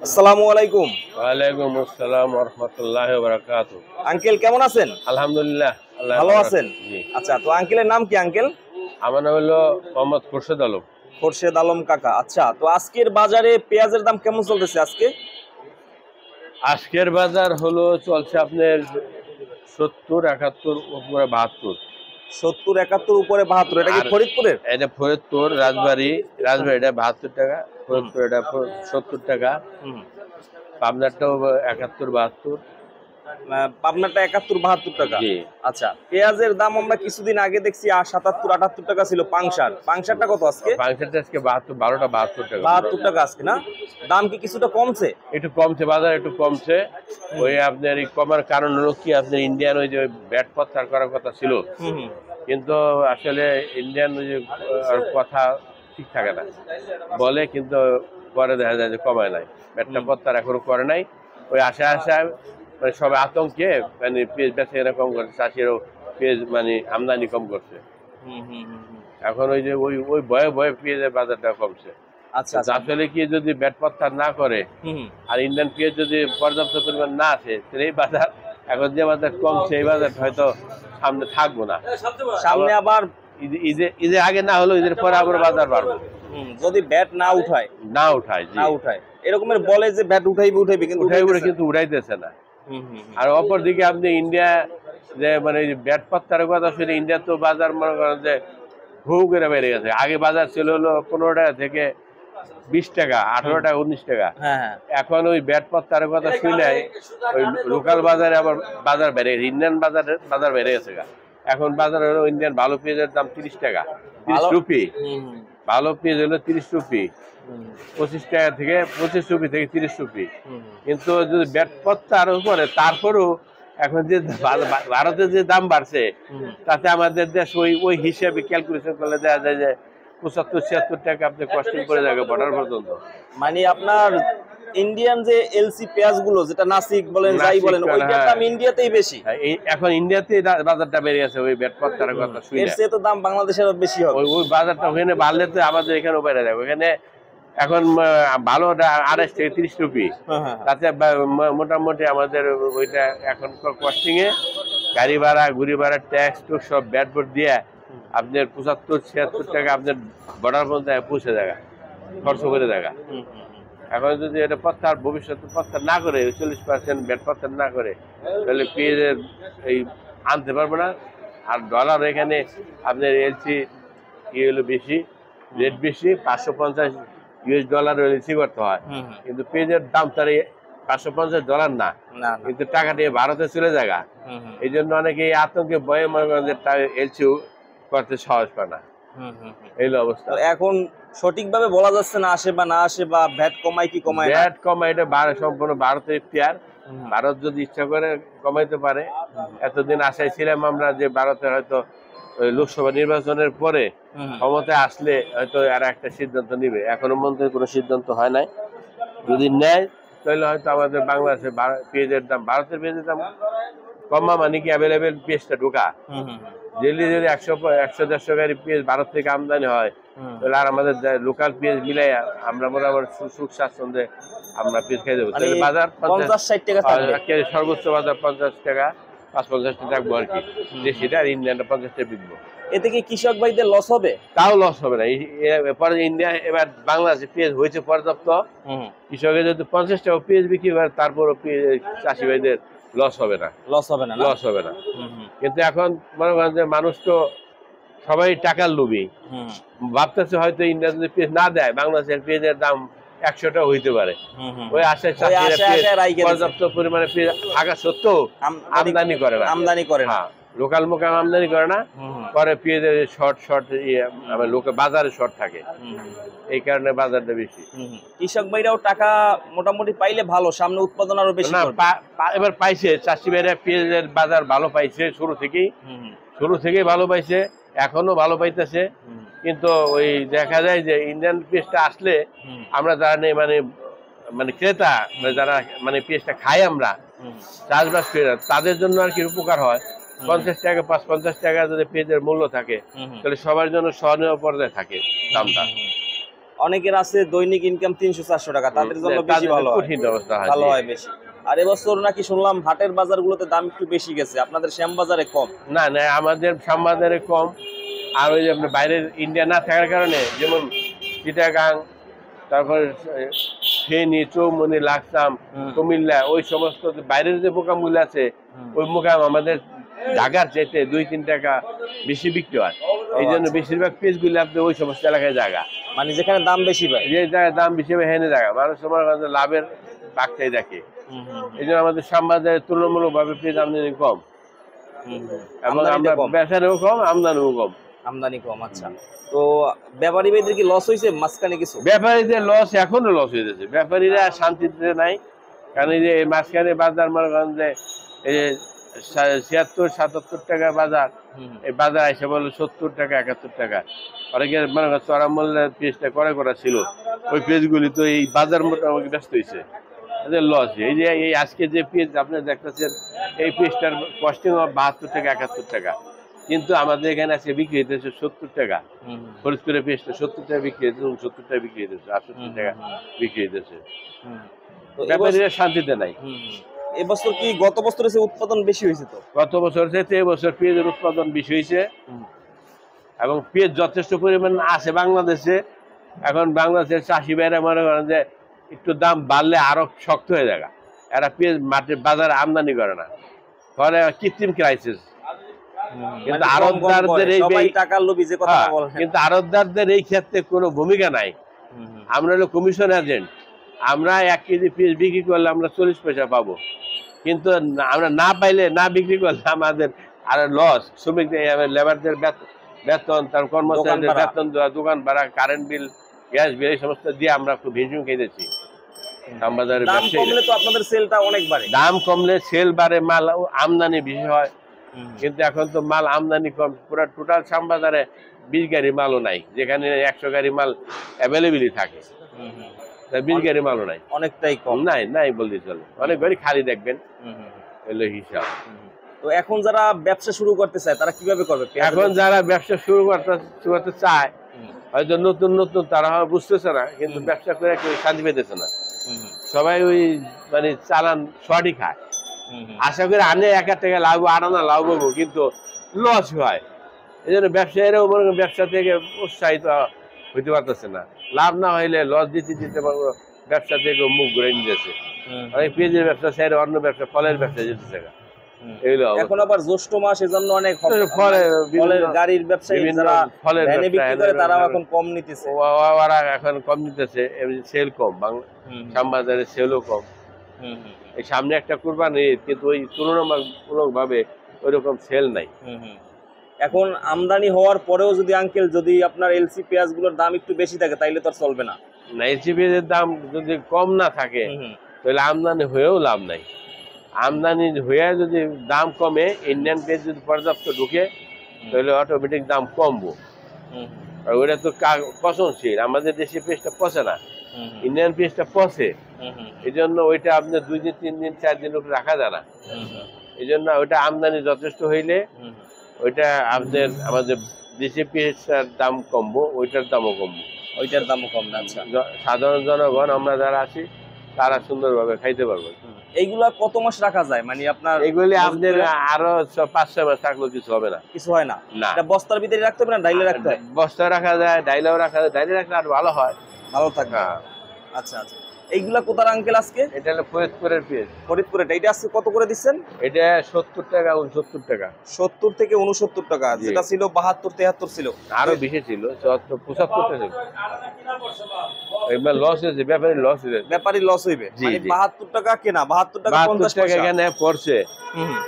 আসসালামু আলাইকুম। ওয়ালাইকুম আসসালাম ওয়া রাহমাতুল্লাহি ওয়া বারাকাতুহু। আঙ্কেল কেমন আছেন? আলহামদুলিল্লাহ, আল্লাহ ভালো ভালো আছেন? রাখছেন। জি। আচ্ছা, তো আঙ্কেলের নাম কি আঙ্কেল? আমার নাম হলো মোহাম্মদ খোরশেদ আলম। খোরশেদ আলম কাকা। আচ্ছা, তো আজকের বাজারে পেঁয়াজের দাম কেমন চলতেছে আজকে? আজকের বাজার হলো চলছে আপনার ৭০, ৭১, উপরে ৭২। ৭০, ৭১ উপরে ৭২। এটা কি আর ফরিদপুরের? এটা ফরিদপুর, রাজবাড়ি এটা ৭২ টাকা, হুম, ফরিদপুর এটা ৭০ টাকা, হুম। পাবনারটাও ৭১, ৭২। পাবনাটা ৭১, ৭২ টাকা। জি। আচ্ছা, পেঁয়াজের দাম আমরা কিছুদিন আগে দেখছি ৭৭, ৭৮ টাকা ছিল পাংশার। পাংশারটা কত আজকে? পাংশাটা আজকে ৭২, ১২টা ৭২ টাকা। ৭২ টাকা আজকে না? দাম কি কিছুটা কমছে? একটু কমছে, বাজার একটু কমছে। হুম, ওই আপনার এই কমার কারণ হলো কি, আপনার ইন্ডিয়ান ওই যে ব্যাট প্রত্যাহার করার কথা ছিল, হুম, হুম, কিন্তু আসলে ইন্ডিয়ান ওই যে কথা ঠিক থাকে না বলে, কিন্তু পরে দেখা যায় যে কমায় নাই, ব্যাটটা হুম, প্রত্যাহার এখনো করে নাই। ওই আশায় মানে সবাই আতঙ্কে মানে পেঁয়াজ বেচা কেনা কম করছে, চাষিরও পেঁয়াজ মানে আমদানি কম করছে। হুম, হুম, হুম, হুম। এখন ওই যে ওই ওই ভয়ে ভয়ে পেঁয়াজের বাজারটা কমছে। আচ্ছা, কিন্তু আচ্ছা। আসলে কি, যদি ব্যাট প্রত্যাহার না করে হুম, হুম। আর ইন্ডিয়ান পেঁয়াজ যদি পর্যাপ্ত পরিমাণ না আসে, তাহলে এই বাজার, এখন যে বাজার কমছে, এই বাজার হয়তো সামনে থাকবো না। সামনে আবার ঈদের আগে না হলেও ঈদের পরে আবার বাজার বাড়বে, যদি ব্যাট না উঠায়, না উঠায়। জি, না উঠায় এরকমের বলে যে ব্যাট উঠাইবে উঠাইবে কিন্তু উঠাই উঠে উঠাইতেছে না। কিন্তু উঠাইতেছে না। হুম, হুম, হুম। আর অপর দিকে আপনি ইন্ডিয়া যে মানে ব্যাট পাত্তার কথা শুনে, ইন্ডিয়া তো বাজার মনে করেন যে হু করে বেড়ে গেছে। আগে বাজার ছিল হলো 15 টাকা থেকে 20 টাকা, 18 হুম। টাকা, 19 টাকা। হ্যাঁ, হ্যাঁ। এখন ওই ব্যাট পাত্তার কথা শুনে ওই লোকাল বাজারে আবার বাজার বেড়ে গেছে, ইন্ডিয়ান বাজার বেড়ে গেছে গা। এখন বাজার হলো ইন্ডিয়ান ভালো পেঁয়াজের দাম 30 টাকা, 30 ভালো। রুপি। হুম, হুম, ভালো পেঁয়াজ হলো 30 রুপি, হুম, 25 টাকা থেকে 25 রুপি থেকে 30 রুপি। হুম, হুম। কিন্তু যদি ব্যাট প্রত্যাহার করে, তারপরেও এখন যে ভারতের যে দাম বাড়ছে, হুম। তাতে আমাদের দেশ ওই ওই হিসাবে ক্যালকুলেশন করলে দেখা যায় যে 75, 76 টাকা আপনি কস্টিং করে যাবে বর্ডার পর্যন্ত। মানে আপনার ইন্ডিয়ান যে এলসি পেঁয়াজ গুলো, যেটা নাসিক বলেন যাই নাসিক, বলেন, ওইটার হ্যাঁ। দাম ইন্ডিয়াতেই বেশি। এখন ইন্ডিয়াতে বাজারটা বেড়ে গেছে ওই ব্যাট প্রত্যাহারের কথা এর শুনে। চেয়ে তো দাম বাংলাদেশের আরো বেশি হবে। ওই ওই বাজারটা ওখানে বাড়লে তো আমাদের এখানেও বেড়ে যাবে। ওখানে এখন ভালো 28 থেকে 30 রুপি। হ্যাঁ, হ্যাঁ, হ্যাঁ। তাতে মোটামুটি আমাদের ওইটা এখন কস্টিং এ গাড়ি ভাড়া, ঘুরি ভাড়া, ট্যাক্স টুক্স সব ব্যাট বোর্ড দিয়ে আপনার 75, 76 টাকা আপনার বর্ডার পর্যন্ত পৌঁছে জায়গা খরচ করে জায়গা। হুম, হুম, হুম। এখন যদি এটা প্রত্যাহার, ভবিষ্যতে প্রত্যাহার না করে, 40% ব্যাট প্রত্যাহার না করে, তাহলে পেঁয়াজের এই আনতে পারবে না। আর ডলার এখানে আপনার এলসি হলো বেশি, রেট বেশি, 550 ইউএস ডলার এলসি করতে হয়। হুম, হুম। কিন্তু পেঁয়াজের দাম তার $550 না, না, না। কিন্তু টাকা নিয়ে ভারতে চলে জায়গা। হুম, হুম, এই জন্য অনেকে এই আতঙ্কে ভয়ে মনে করেন যে এলসিও করতে সাহস পায় না। হুম, হুম, হুম। এই হলো অবস্থা। তো এখন সঠিকভাবে বলা যাচ্ছে না আসে বা না আসে, বা ভ্যাট কমায় কি কমায় না। ব্যাট কমা, এটা সম্পূর্ণ ভারতের ইখতিয়ার। হুম, ভারত যদি ইচ্ছা করে কমাইতে পারে। এতদিন আশায় ছিলাম আমরা যে ভারতের হয়তো ওই লোকসভা নির্বাচনের পরে হুম, হুম। ক্ষমতায় আসলে হয়তো আর একটা সিদ্ধান্ত নিবে। এখনো মধ্যে কোনো সিদ্ধান্ত হয় নাই। যদি নেয়, তাহলে হয়তো আমাদের বাংলাদেশে পেঁয়াজের দাম, ভারতের পেঁয়াজের দাম কমা মানে কি অ্যাভেলেবেল পেঁয়াজটা ঢোকা। হুম, হুম, ডেলি যদি 100-150 গাড়ি পেঁয়াজ ভারত থেকে আমদানি হয়, হুম। তাহলে আর আমাদের লোকাল পেঁয়াজ মিলাই আমরা মোটামুটি সুখ স্বাচ্ছন্দ্যে আমরা পেঁয়াজ খাই দেবো। মানে তাহলে বাজার 50-60 টাকা থাকবে। সর্বোচ্চ বাজার 50 টাকা, 55 টাকা থাকবো আর কি। দেশিটা আর ইন্ডিয়ানটা 50 টাকা বিকবো। এতে কি কৃষক ভাইদের লস হবে? তাও লস হবে না। পরে ইন্ডিয়া, এবার বাংলাদেশে পেঁয়াজ হয়েছে পর্যাপ্ত, হুম। কৃষকের যদি 50 টাকা পেঁয়াজ বিক্রি করে, তারপরও চাষি ভাইদের লস হবে না, লস হবে না, না? লস হবে না। হুম, হুম, কিন্তু এখন মনে করেন যে মানুষ তো সবাই টাকার লোভী, হুম, ভাবতেছে হয়তো ইন্ডিয়া যদি পেঁয়াজ না দেয়, বাংলাদেশের পেঁয়াজের দাম 100 টাকা হইতে পারে। হুম, হুম। ওই আশায় ওই চাষিরা আশায় পেঁয়াজ আশায় রাইখে দিছে। পর্যাপ্ত পরিমাণে পেঁয়াজ থাকা সত্ত্বেও আমদানি করে না। আমদানি করে না। হ্যাঁ, লোকাল মোকাম আমদানি করে না, হুম, হুম, করে পেঁয়াজের শর্ট লোকে বাজারে শর্ট থাকে, হুম, হুম, এই কারণে বাজারটা বেশি। হুম, হুম। কৃষক ভাইরাও টাকা মোটামুটি পাইলে ভালো, সামনে উৎপাদন আরো বেশি না, করবে। এবার পাইছে চাষি ভাইরা, পেঁয়াজের বাজার ভালো পাইছে শুরু থেকেই, হুম, হুম, ভালো পাইছে, এখনো ভালো পাইতেছে। হুম, কিন্তু ওই দেখা যায় যে ইন্ডিয়ান পেঁয়াজটা আসলে হুম, আমরা যারা নেই মানে মানে ক্রেতা, মানে যারা মানে পেঁয়াজটা খাই আমরা, হুম, চাষবাস ক্রেতা, তাদের জন্য আর কি উপকার হয়। 50 টাকা, 50 টাকা যদি পেঁয়াজের মূল্য থাকে, হুম, হুম, তাহলে সবার জন্য সহনীয় পর্যায়ে থাকে দামটা। হুম। অনেকের আছে দৈনিক ইনকাম 300-400 টাকা, তাদের জন্য বেশি ভালো হয়, কঠিন অবস্থা হয়। ভালো হয় বেশি। আর এবছর নাকি শুনলাম হাটের বাজারগুলোতে দাম একটু বেশি গেছে, আপনাদের শ্যামবাজারে কম। না না, আমাদের শ্যামবাজারে কম। আর ওই যে আপনার বাইরের ইন্ডিয়া না থাকার কারণে, যেমন চিটাগাং, তারপরে ফেনী, চৌমনি, লাকসাম, কুমিল্লা, ওই সমস্ত বাইরের যে মোকামগুলো আছে, ওই মোকাম আমাদের ঢাকার চাইতে 2-3 টাকা বেশি বিক্রি হয়। এই জন্য বেশিরভাগ পিসগুলি আপনি ওই সমস্ত এলাকায় জায়গা, মানে যেখানে দাম বেশি পায়, যে জায়গায় দাম বেশি হয় হেনে জায়গা মানুষ তোমার লাভের বাগটাই দেখে। এই জন্য আমাদের শ্যামবাজারে তুলনামূলকভাবে পিস আমদানি কম, এবং আমরা বেচারও কম, আমদানিও কম। আমদানি কম। আচ্ছা, তো ব্যাপারী ভাইদের কি লস হয়েছে মাঝখানে কিছু? ব্যাপারীদের লস, এখনো লস হয়ে যাচ্ছে। ব্যাপারীরা শান্তিতে নাই, কারণ এই যে মাঝখানে বাজার মনে করেন যে এই যে 76-77 টাকা বাজার, এই বাজার এসে বললো 70 টাকা, 71 টাকা। অনেকের মনে করেন চড়া মূল্যের পিসটা করা ছিল, ওই পিসগুলি তো এই বাজার মোটামুটি ব্যস্ত হয়েছে, এদের লস। এই যে এই আজকে যে পিস আপনি দেখতেছেন, এই পিসটার কস্টিং 72 টাকা, 71 টাকা, কিন্তু আমাদের এখানে আজকে বিক্রি হইতেছে 70 টাকা। ফরিদপুরের পেঁয়াজটা 70 টাকা বিক্রি হইতেছে, 70 টাকা বিক্রি হইতেছে, 68 টাকা বিক্রি হইতেছে। ব্যাপারীরা শান্তিতে নাই। এবছর কি গত বছরের চেয়ে উৎপাদন বেশি হয়েছে? তো গত বছর থেকে এবছর পেঁয়াজের উৎপাদন বেশি হয়েছে, এবং পেঁয়াজ যথেষ্ট পরিমাণ আছে বাংলাদেশে। এখন বাংলাদেশের চাষি ভাইরা মনে করেন যে একটু দাম বাড়লে আরো শক্ত হয়ে যায়, এরা পেঁয়াজ মাটির বাজারে আমদানি করে না, ফলে কৃত্রিম ক্রাইসিস। কিন্তু আড়তদারদের এই ক্ষেত্রে কোনো ভূমিকা নাই। আমরা হলো কমিশন এজেন্ট, আমরা 1 কেজি পিস বিক্রি করলে আমরা 40 পয়সা পাবো, কিন্তু আমরা না পাইলে, না বিক্রি করলে আমাদের আর লস। শ্রমিকদের, লেবারদের বেতন, তার কর্মচারীদের বেতন দেওয়া, দোকান ভাড়া, কারেন্ট বিল, গ্যাস বিল, এই সমস্ত দিয়ে আমরা খুব হিমশিম খেয়েছি। দাম কমলে সেল বাড়ে, মাল আমদানি বেশি হয়। কিন্তু এখন তো মাল আমদানি কম, পুরো টোটাল শ্যামবাজারে 20 গাড়ি মালও নাই, যেখানে 100 গাড়ি মাল অ্যাভেলেবেলই থাকে, 20 গাড়ি মালও নাই, অনেকটাই কম। নাই বলতে চলে, অনেক গাড়ি খালি দেখবেন, এলো হিসাব। তো এখন যারা ব্যবসা শুরু করতে চায় তারা কিভাবে করবে? এখন যারা ব্যবসা শুরু করতে চায়, হয়তো নতুন তারা বুঝতেছে না, কিন্তু ব্যবসা করে কেউ শান্তি পেতেছে না। সবাই ওই মানে চালান শর্টই খায়, আশা করি আনে 1 টাকা লাভ, আনা লাভ হবো, কিন্তু লস হয়। এই জন্য ব্যবসায়ীরাও মনে করেন ব্যবসা থেকে উৎসাহিত হইতে পারতেছে না। লাভ না হইলে লস দিতে ব্যবসা থেকে মুখ ঘুরে নিতেছে। অনেক পেঁয়াজের ব্যবসা ছেড়ে অন্য ব্যবসা, ফলের ব্যবসা যেতেছে। এখন আবার জ্যৈষ্ঠ মাস, এজন্য অনেক ফলের গাড়ির ব্যবসায়ী যারা ভ্যানে বিক্রি করে তারাও এখন কম নিতেছে, ওরা এখন কম নিতেছে, সেল কম, শ্যামবাজারে সেলও কম। এই সামনে একটা কুরবানি, কিন্তু ওই তুলনামূলক ভাবে ওইরকম সেল নাই। এখন আমদানি হওয়ার পরেও যদি আঙ্কেল, যদি আপনার এলসি পেঁয়াজ গুলোর দাম একটু বেশি থাকে তাইলে তো আর চলবে না। এলসি পেঁয়াজের দাম যদি কম না থাকে তাহলে আমদানি হয়েও লাভ নাই। আমদানি হয়ে যদি দাম কমে, ইন্ডিয়ান পেঁয়াজ যদি পর্যাপ্ত ঢুকে, তাহলে অটোমেটিক দাম কমবো। আর ওইটা তো পচনশীল, আমাদের দেশে পেঁয়াজটা পচে না, ইন্ডিয়ান পেঁয়াজটা পচে। এই জন্য ওইটা আপনার 2 দিন, 3 দিন, 4 দিন রাখা যায় না। এই জন্য ওইটা আমদানি যথেষ্ট হইলে ওইটা আমাদের দেশে পেঁয়াজটার দাম কমবো, ওইটার দামও কমবো, ওইটার দামও কমবে। আচ্ছা, সাধারণ জনগণ আমরা যারা আছি তারা সুন্দরভাবে খাইতে পারবো। এইগুলা কত মাস রাখা যায়? মানে আপনার এগুলি আপনাদের আরো 5-6 মাস থাকলেও কিছু হবে না, কিছু হয় না। এটা বস্তার ভিতরে রাখতে হবে না ডাইলে রাখতে হয়? বস্তা রাখা যায়, ডাইলেও রাখা যায়, ডাইলে রাখলে আর ভালো হয়, ভালো থাকে। আচ্ছা, এইগুলা কোথার আঙ্কেল আজকে? এটা হলো ফরিদপুরের পেঁয়াজ। ফরিদপুরের এটা আজকে কত করে দিচ্ছেন? এটা 70 টাকা, 69 টাকা। 70 থেকে 69 টাকা, যেটা ছিল 72-73 ছিল, আরো বেশি ছিল, 74-75 টাকা ছিল। একবার লস হয়েছে, ব্যাপারী লস হইবে। মানে 72 টাকা কেনা, 72 টাকা 50 পয়সা এখানে পড়ছে,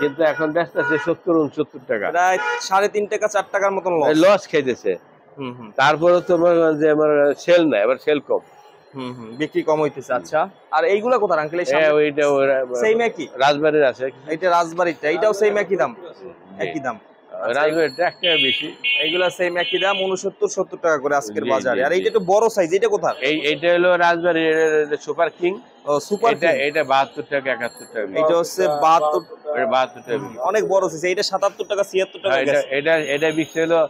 কিন্তু এখন ব্যস্ত আছে 70-69 টাকা, প্রায় 3.5 টাকা 4 টাকার মতন লস খাইতেছে। তারপরে তো যে আমার সেল নাই, আবার সেল কম, বিক্রি কম হইতেছে। আচ্ছা, আর এইগুলা কোথার আঙ্কেল? ওইটা সেম একই, রাজবাড়ির আছে। এটা রাজবাড়িটা, এটাও সেম একই দাম, একই দাম। রাজবাড়িটা একটা বেশি, এইগুলা সেম একই দাম, 69-70 টাকা করে আজকের বাজারে। আর এইটা একটু বড় সাইজ, এটা কোথার? এইটা হলো রাজবাড়ির সুপার কিং। ও, সুপার কিং। এটা 72 টাকা, 71 টাকা। এটা হচ্ছে 72 টাকা, অনেক বড় সাইজ। এটা 77 টাকা, 76 টাকা গেছে। এটা বিক্রি হলো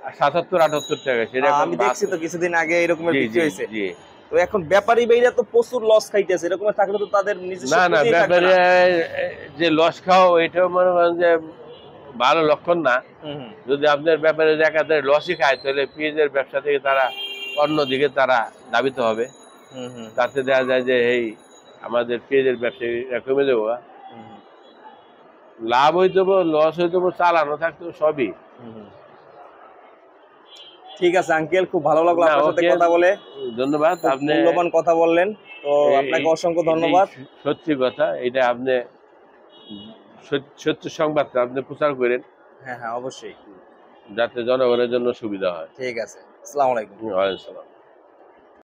77-78 টাকা সেটা এখন আমি দেখছি তো কিছুদিন আগে এরকমের জি, বিক্রি জি, হয়েছে। জি। তো এখন ব্যাপারী ভাইরা তো প্রচুর লস খাইতেছে, এরকম থাকলে তো তাদের নিজস্ব না না, পুঁজি থাকবে ব্যাপারে না। যে লস খাও এটাও মনে করেন যে ভালো লক্ষণ না। হুম, হুম, যদি আপনার ব্যাপারে একাধারে লসই খায় তাহলে পেঁয়াজের ব্যবসা থেকে তারা অন্যদিকে তারা ধাবিত হবে। হুম, হুম, তাতে দেখা যায় যে এই আমাদের পেঁয়াজের ব্যবসায়ীরা কমে যাবো, হুম, লাভ হইতে লস হইতে চালানো থাকতো সবই। হুম, হুম। ঠিক আছে আঙ্কেল, খুব ভালো লাগলো না, আপনার সাথে ওকে, কথা বলে। ধন্যবাদ। খুব আপনি মূল্যবান কথা বললেন, তো আপনাকে এই- অসংখ্য এটাই ধন্যবাদ। সত্যি কথা, এটা আপনি সত্য সংবাদটা আপনি প্রচার করেন হ্যাঁ হ্যাঁ, অবশ্যই। যাতে জনগণের জন্য সুবিধা হয়। ঠিক আছে, আসসালামু আলাইকুম। ওয়ালাইকুম আসসালাম।